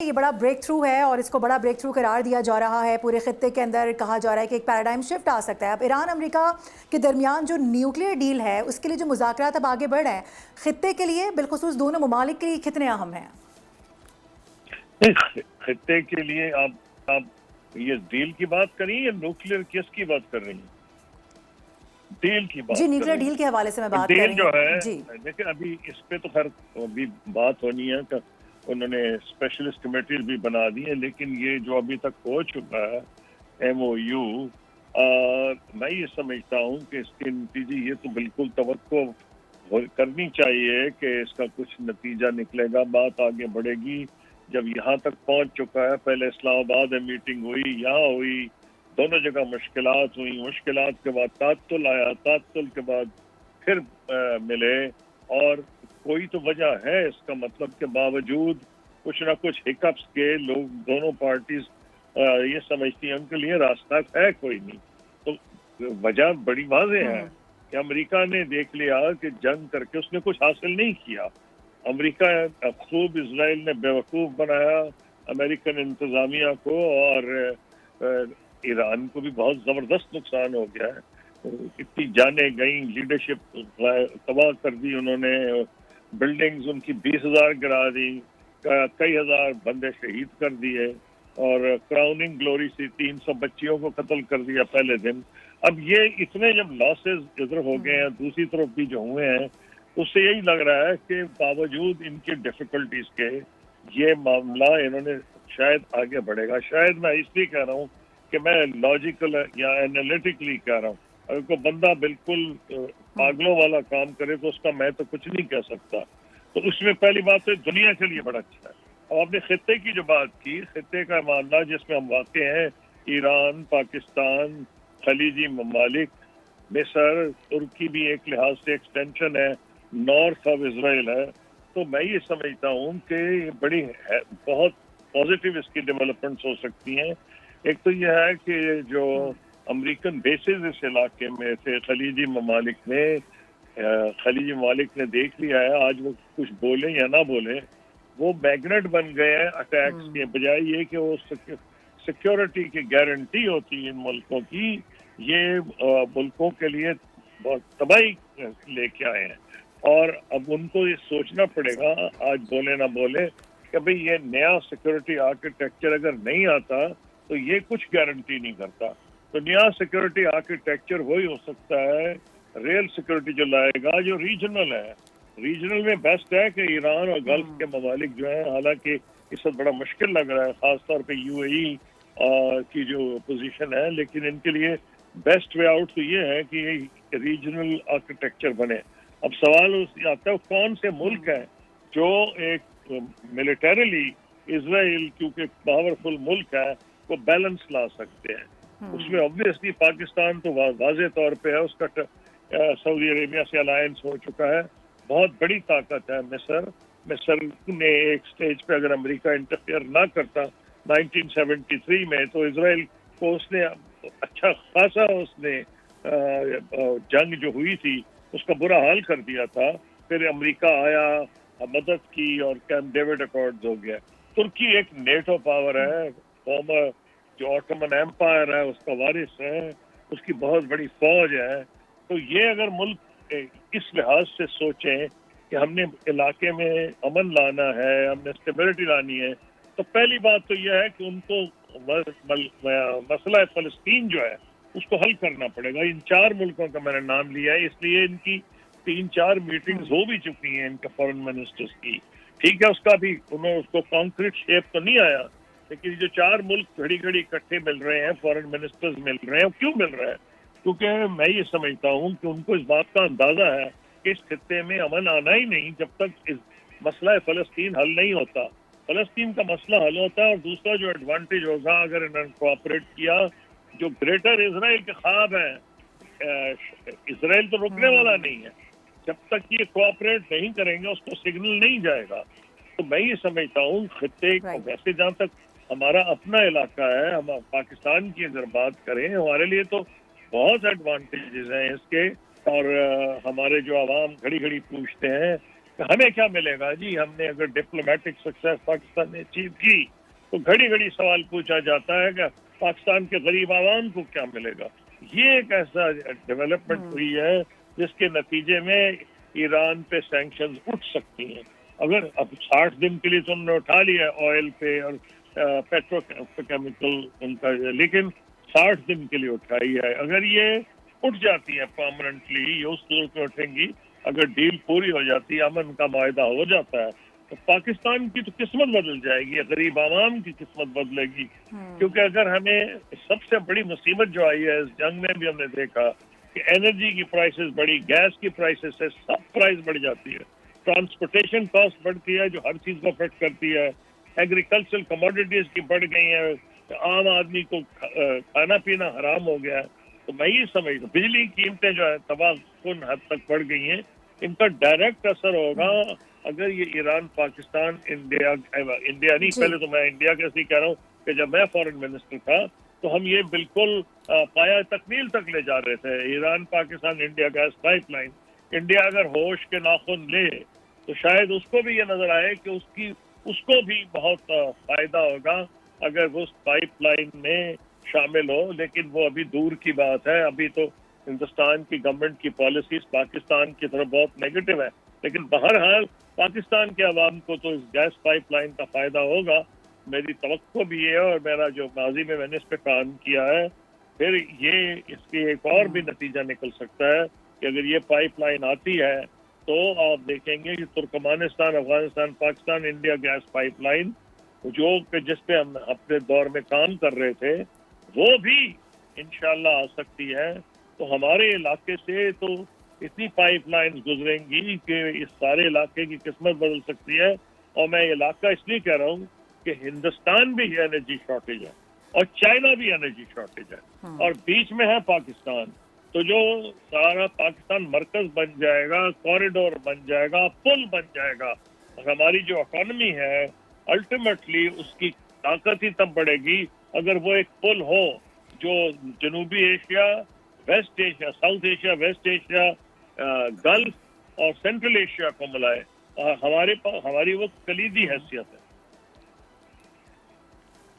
یہ بڑا break through ہے اور اس کو بڑا بریک تھرو قرار دیا جا رہا ہے پورے خطے کے اندر. کہا جا رہا ہے کہ ایک پیراڈائم شفٹ آ سکتا ہے. اب ایران امریکہ کے درمیان جو نیوکلیئر ڈیل ہے اس کے لیے جو مذاکرات اب آگے بڑھ رہے ہیں خطے کے لیے بالخصوص دونوں ممالک کے لیے کتنے اہم ہیں؟ خطے کے لیے آپ یہ ڈیل کی بات کر رہی ہیں یا نیوکلیئر کیس کی بات کر رہی ہیں؟ ڈیل کی بات جی کر نیوکلیئر رہی ڈیل کے حوالے سے میں ہیں. بات کر ڈیل رہی جو ہوں. ہے جی لیکن ابھی اس پہ تو خیر ابھی بات ہونی ہے کہ انہوں نے اسپیشلسٹ کمیٹیز بھی بنا دی ہیں، لیکن یہ جو ابھی تک ہو چکا ہے ایم او یو، میں یہ سمجھتا ہوں کہ اس کے نتیجے یہ تو بالکل توقع کرنی چاہیے کہ اس کا کچھ نتیجہ نکلے گا، بات آگے بڑھے گی. جب یہاں تک پہنچ چکا ہے، پہلے اسلام آباد میں میٹنگ ہوئی، یہاں ہوئی، دونوں جگہ مشکلات ہوئی، مشکلات کے بعد تعطل آیا، تعطل کے بعد پھر ملے، اور کوئی تو وجہ ہے اس کا مطلب کے باوجود کچھ نہ کچھ ہکپس کے لوگ دونوں پارٹیز یہ سمجھتی ہیں ان کے لیے راستہ ہے کوئی نہیں. تو وجہ بڑی واضح ہے کہ امریکہ نے دیکھ لیا کہ جنگ کر کے اس نے کچھ حاصل نہیں کیا. امریکہ خوب اسرائیل نے بیوقوف بنایا امریکن انتظامیہ کو، اور ایران کو بھی بہت زبردست نقصان ہو گیا ہے. اتنی جانیں گئیں، لیڈرشپ تباہ کر دی انہوں نے، بلڈنگز ان کی 20,000 گرا دی، کئی ہزار بندے شہید کر دیے، اور کراؤننگ گلوری سی 300 بچیوں کو قتل کر دیا پہلے دن. اب یہ اتنے جب لاسز ادھر ہو گئے ہیں، دوسری طرف بھی جو ہوئے ہیں، اس سے یہی لگ رہا ہے کہ باوجود ان کی ڈیفیکلٹیز کے یہ معاملہ انہوں نے شاید آگے بڑھے گا. شاید میں اس لیے کہہ رہا ہوں کہ میں لاجیکل یا اینالیٹکلی کہہ رہا ہوں. اگر کوئی بندہ بالکل پاگلوں والا کام کرے تو اس کا میں تو کچھ نہیں کہہ سکتا. تو اس میں پہلی بات ہے دنیا کے لیے بڑا اچھا ہے. اور آپ نے خطے کی جو بات کی، خطے کا معاملہ جس میں ہم واقع ہیں، ایران، پاکستان، خلیجی ممالک، مصر، ترکی بھی ایک لحاظ سے ایکسٹینشن ہے، نارتھ آف اسرائیل ہے. تو میں یہ سمجھتا ہوں کہ بڑی بہت پازیٹیو اس کی ڈیولپمنٹس ہو سکتی ہیں. ایک تو یہ ہے کہ جو امریکن بیسز اس علاقے میں تھے خلیجی ممالک نے دیکھ لیا ہے، آج وہ کچھ بولیں یا نہ بولیں، وہ میگنیٹ بن گئے ہیں اٹیکس کے بجائے یہ کہ وہ سیکیورٹی کی گارنٹی ہوتی ہے ان ملکوں کی. یہ ملکوں کے لیے بہت تباہی لے کے آئے ہیں، اور اب ان کو یہ سوچنا پڑے گا، آج بولے نہ بولے، کہ بھئی یہ نیا سیکیورٹی آرکیٹیکچر اگر نہیں آتا تو یہ کچھ گارنٹی نہیں کرتا. تو نیا سیکیورٹی آرکیٹیکچر وہی ہو سکتا ہے ریئل سیکیورٹی جو لائے گا جو ریجنل ہے. ریجنل میں بیسٹ ہے کہ ایران اور گلف کے ممالک جو ہیں، حالانکہ اس وقت بڑا مشکل لگ رہا ہے خاص طور پہ یو اے ای کی جو پوزیشن ہے، لیکن ان کے لیے بیسٹ وے آؤٹ تو یہ ہے کہ یہ ریجنل آرکیٹیکچر بنے. اب سوال آتا ہے کون سے ملک ہیں جو ایک ملیٹریلی اسرائیل کیونکہ پاورفل ملک ہے وہ بیلنس لا سکتے ہیں. اس میں obviously پاکستان تو واضح طور پہ ہے، اس کا سعودی عربیہ سے الائنس ہو چکا ہے، بہت بڑی طاقت ہے. مصر نے ایک سٹیج پہ اگر امریکہ انٹرفیئر نہ کرتا 1973 میں تو اسرائیل کو اس نے اچھا خاصا جنگ جو ہوئی تھی اس کا برا حال کر دیا تھا. پھر امریکہ آیا، مدد کی، اور کیمپ ڈیوڈ اکارڈز ہو گیا. ترکی ایک نیٹو پاور ہے، فارمر جو آٹومن ایمپائر ہے اس کا وارث ہے، اس کی بہت بڑی فوج ہے. تو یہ اگر ملک اس لحاظ سے سوچیں کہ ہم نے علاقے میں امن لانا ہے، ہم نے اسٹیبلٹی لانی ہے، تو پہلی بات تو یہ ہے کہ ان کو مسئلہ فلسطین جو ہے اس کو حل کرنا پڑے گا. ان 4 ملکوں کا میں نے نام لیا ہے، اس لیے ان کی 3-4 میٹنگز ہو بھی چکی ہیں ان کے فارن منسٹرز کی. ٹھیک ہے، اس کا بھی انہوں اس کو کانکریٹ شیپ تو نہیں آیا، لیکن جو 4 ملک گھڑی گھڑی اکٹھے مل رہے ہیں، فارن منسٹرز مل رہے ہیں. کیوں مل رہے ہیں؟ کیونکہ میں یہ سمجھتا ہوں کہ ان کو اس بات کا اندازہ ہے کہ اس خطے میں امن آنا ہی نہیں جب تک اس مسئلہ فلسطین حل نہیں ہوتا. فلسطین کا مسئلہ حل ہوتا ہے، اور دوسرا جو ایڈوانٹیج ہوگا اگر انہوں نے کوآپریٹ کیا، جو گریٹر اسرائیل کے خواب ہیں، اسرائیل تو رکنے والا نہیں ہے، جب تک یہ کوآپریٹ نہیں کریں گے اس کو سگنل نہیں جائے گا. تو میں یہ سمجھتا ہوں خطے کو ویسے جہاں تک ہمارا اپنا علاقہ ہے، ہم پاکستان کی اگر بات کریں، ہمارے لیے تو بہت ایڈوانٹیجز ہیں اس کے. اور ہمارے جو عوام گھڑی گھڑی پوچھتے ہیں हमें क्या मिलेगा जी? हमने अगर डिप्लोमेटिक सक्सेस पाकिस्तान ने अचीव की तो घड़ी घड़ी सवाल पूछा जाता है कि पाकिस्तान के गरीब आवाम को क्या मिलेगा। ये एक ऐसा डेवलपमेंट हुई है जिसके नतीजे में ईरान पे सैंक्शंस उठ सकती हैं। अगर अब 60 दिन के लिए तो उन्होंने उठा लिया ऑयल पे और पेट्रोकेमिकल उनका, लेकिन 60 दिन के लिए उठाई है। अगर ये उठ जाती है परमानेंटली, ये उस सूरत में उठेंगी अगर डील पूरी हो जाती है, अमन का मायदा हो जाता है, तो पाकिस्तान की तो किस्मत बदल जाएगी, गरीब आवाम की किस्मत बदलेगी। क्योंकि अगर हमें सबसे बड़ी मुसीबत जो आई है इस जंग में भी हमने देखा कि एनर्जी की प्राइसेस बढ़ी, गैस की प्राइसेस है, सब प्राइस बढ़ जाती है, ट्रांसपोर्टेशन कॉस्ट बढ़ती है जो हर चीज को अफेक्ट करती है, एग्रीकल्चरल कमोडिटीज की बढ़ गई है, आम आदमी को खाना पीना हराम हो गया है। तो मैं ये समझता हूँ बिजली की कीमतें जो है तबाहकुन हद तक बढ़ गई हैं, इनका डायरेक्ट असर होगा अगर ये ईरान पाकिस्तान इंडिया नहीं, पहले तो मैं इंडिया कैसे कह रहा हूँ कि जब मैं फॉरेन मिनिस्टर था तो हम ये बिल्कुल पाया तकमील तक ले जा रहे थे, Iran Pakistan India gas pipeline. India अगर होश के नाखून ले तो शायद उसको भी ये नजर आए कि उसको भी बहुत फायदा होगा अगर वो उस पाइपलाइन में शामिल हो, लेकिन वो अभी दूर की बात है। अभी तो हिंदुस्तान की गवर्नमेंट की पॉलिसीज पाकिस्तान की तरफ बहुत नेगेटिव है, लेकिन बहरहाल पाकिस्तान के अवाम को तो इस गैस पाइपलाइन का फायदा होगा, मेरी तवक्को भी है। और मेरा जो माजी में मैंने इस पे काम किया है, फिर ये इसकी एक और भी नतीजा निकल सकता है कि अगर ये पाइपलाइन आती है तो आप देखेंगे कि Turkmenistan Afghanistan Pakistan India gas pipeline जो जिस पे हम अपने दौर में काम कर रहे थे वो भी इंशाल्लाह आ सकती है। तो हमारे इलाके से तो इतनी पाइपलाइन गुजरेंगी कि इस सारे इलाके की किस्मत बदल सकती है। और मैं ये इलाका इसलिए कह रहा हूँ कि हिंदुस्तान भी एनर्जी शॉर्टेज है और चाइना भी एनर्जी शॉर्टेज है और बीच में है पाकिस्तान। तो जो सारा पाकिस्तान मरकज बन जाएगा, कॉरिडोर बन जाएगा, पुल बन जाएगा, और हमारी जो इकोनॉमी है अल्टीमेटली उसकी ताकत ही तब बढ़ेगी अगर वो एक पुल हो जो जनूबी Asia, West Asia, South Asia, West Asia, Gulf और सेंट्रल एशिया को मिलाए। हमारी वो कलीदी हैसियत है।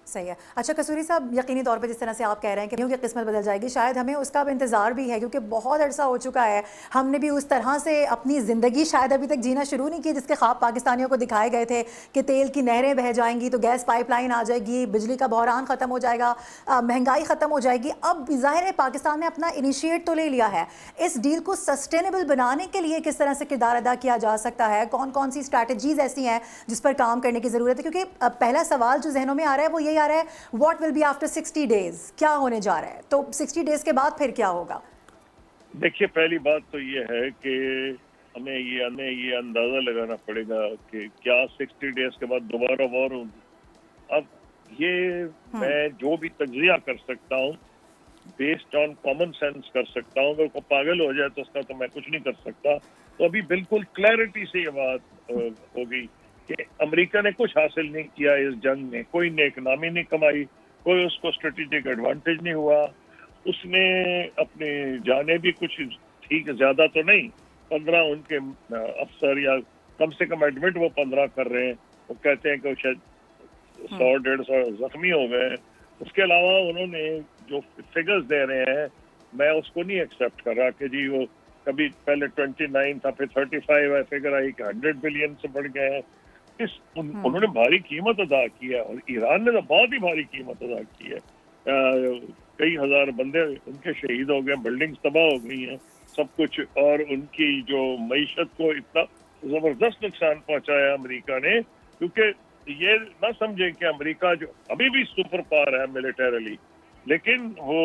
सही है। अच्छा कसूरी साहब, यकीनी तौर पे जिस तरह से आप कह रहे हैं कि की किस्मत बदल जाएगी, शायद हमें उसका अब इंतज़ार भी है क्योंकि बहुत अरसा हो चुका है, हमने भी उस तरह से अपनी ज़िंदगी शायद अभी तक जीना शुरू नहीं की जिसके ख्वाब पाकिस्तानियों को दिखाए गए थे कि तेल की नहरें बह जाएंगी तो गैस पाइपलाइन आ जाएगी, बिजली का बहरान ख़त्म हो जाएगा, महंगाई ख़त्म हो जाएगी। अब ज़ाहिर है पाकिस्तान ने अपना इनिशिएट तो ले लिया है, इस डील को सस्टेनेबल बनाने के लिए किस तरह से किरदार अदा किया जा सकता है, कौन कौन सी स्ट्रैटेजीज ऐसी हैं जिस पर काम करने की ज़रूरत है? क्योंकि पहला सवाल जो जहनों में आ रहा है वो यही आ रहा है, what will be after 60 days, क्या होने जा रहा है? तो 60 डेज के बाद फिर क्या होगा? देखिए, पहली बात तो ये है कि हमें ये अंदाजा लगाना पड़ेगा कि क्या 60 डेज के बाद दोबारा वॉर होगी। अब ये मैं जो भी तज्जिया कर सकता हूँ बेस्ड ऑन कॉमन सेंस कर सकता हूँ, अगर कोई पागल हो जाए तो उसका तो मैं कुछ नहीं कर सकता। तो अभी बिल्कुल क्लैरिटी से ये बात होगी कि अमेरिका ने कुछ हासिल नहीं किया इस जंग में, कोई नेकनामी नहीं कमाई, कोई उसको स्ट्रेटेजिक एडवांटेज नहीं हुआ, उसने अपने जाने भी कुछ ठीक ज्यादा तो नहीं, 15 उनके अफसर या कम से कम एडमिट वो 15 कर रहे हैं, वो कहते हैं कि शायद 100-150 जख्मी हो गए। उसके अलावा उन्होंने जो फिगर्स दे रहे हैं मैं उसको नहीं एक्सेप्ट कर रहा कि जी वो कभी पहले 29 था फिर 35 है, फिगर आई कि 100 बिलियन से बढ़ गए हैं। उन्होंने भारी कीमत अदा की है और ईरान ने तो बहुत ही भारी कीमत अदा की है। कई हजार बंदे उनके शहीद हो गए, बिल्डिंग्स तबाह हो गई हैं, सब कुछ, और उनकी जो मईशत को इतना जबरदस्त नुकसान पहुंचाया अमेरिका ने। क्योंकि ये ना समझे कि अमेरिका जो अभी भी सुपर पावर है मिलिटरीली, लेकिन वो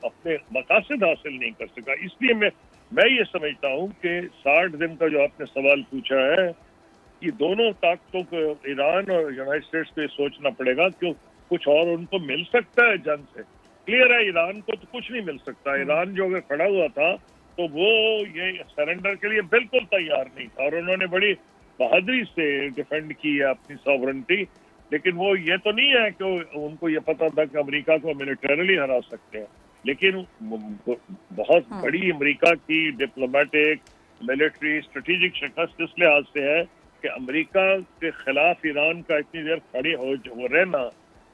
अपने मकासद हासिल नहीं कर सका। इसलिए मैं ये समझता हूँ कि 60 दिन का जो आपने सवाल पूछा है, ये दोनों ताकतों को, ईरान और यूनाइटेड स्टेट्स को ये सोचना पड़ेगा कि कुछ और उनको मिल सकता है जंग से। क्लियर है ईरान को तो कुछ नहीं मिल सकता। ईरान जो अगर खड़ा हुआ था तो वो ये सरेंडर के लिए बिल्कुल तैयार नहीं था और उन्होंने बड़ी बहादुरी से डिफेंड की है अपनी सॉवरेंटी। लेकिन वो ये तो नहीं है कि उनको ये पता था कि अमेरिका को मिलिटरीली हरा सकते हैं, लेकिन बहुत बड़ी अमेरिका की डिप्लोमेटिक मिलिट्री स्ट्रेटेजिक शिकस्त इस लिहाज से है कि अमेरिका के खिलाफ ईरान का इतनी देर खड़े हो रहना,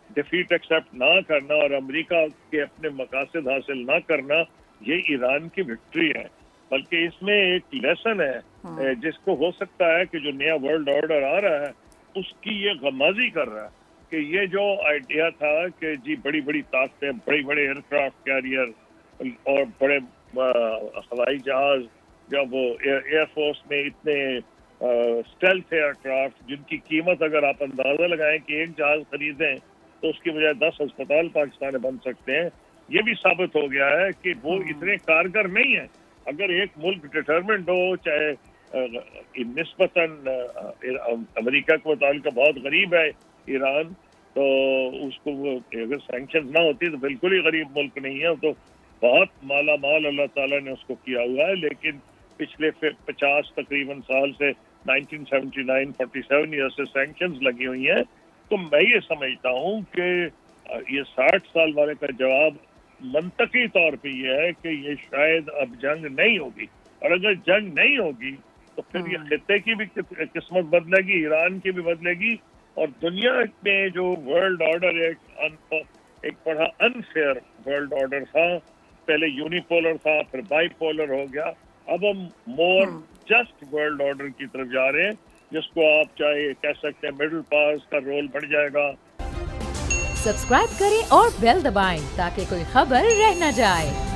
डिफीट एक्सेप्ट ना करना और अमेरिका के अपने मकासद हासिल ना करना, ये ईरान की विक्ट्री है। बल्कि इसमें एक लेसन है जिसको हो सकता है कि जो नया वर्ल्ड ऑर्डर आ रहा है उसकी ये गमाजी कर रहा है कि ये जो आइडिया था कि जी बड़ी बड़ी ताकतें, बड़े बड़े एयरक्राफ्ट कैरियर और बड़े हवाई जहाज, जब वो एयरफोर्स में इतने स्टेल्थ एयरक्राफ्ट जिनकी कीमत अगर आप अंदाजा लगाएं कि एक जहाज खरीदें तो उसकी बजाय 10 अस्पताल पाकिस्तान में बन सकते हैं, ये भी साबित हो गया है कि वो इतने कारगर नहीं है। अगर एक मुल्क डिटरमेंट हो, चाहे निस्बतन अमेरिका के मुताबिक बहुत गरीब है ईरान, तो उसको अगर सैंक्शन ना होती तो बिल्कुल ही गरीब मुल्क नहीं है, तो बहुत माला माल अल्लाह ताला ने उसको किया हुआ है। लेकिन पिछले 50 तकरीबन साल से 1979 47 ईयर से सैंक्शंस लगी हुई हैं। तो मैं ये समझता हूँ कि ये 60 साल वाले का जवाब मंतकी तौर पे ये है कि ये शायद अब जंग नहीं होगी, और अगर जंग नहीं होगी तो फिर ये खित्ते की भी किस्मत बदलेगी, ईरान की भी बदलेगी, और दुनिया में जो वर्ल्ड ऑर्डर एक बड़ा अनफेयर वर्ल्ड ऑर्डर था, पहले यूनिपोलर था फिर बाईपोलर हो गया, अब हम मोर जस्ट वर्ल्ड ऑर्डर की तरफ जा रहे हैं, जिसको आप चाहे कह सकते हैं मिडिल पास का रोल बढ़ जाएगा। सब्सक्राइब करें और बेल दबाएं ताकि कोई खबर रह न जाए।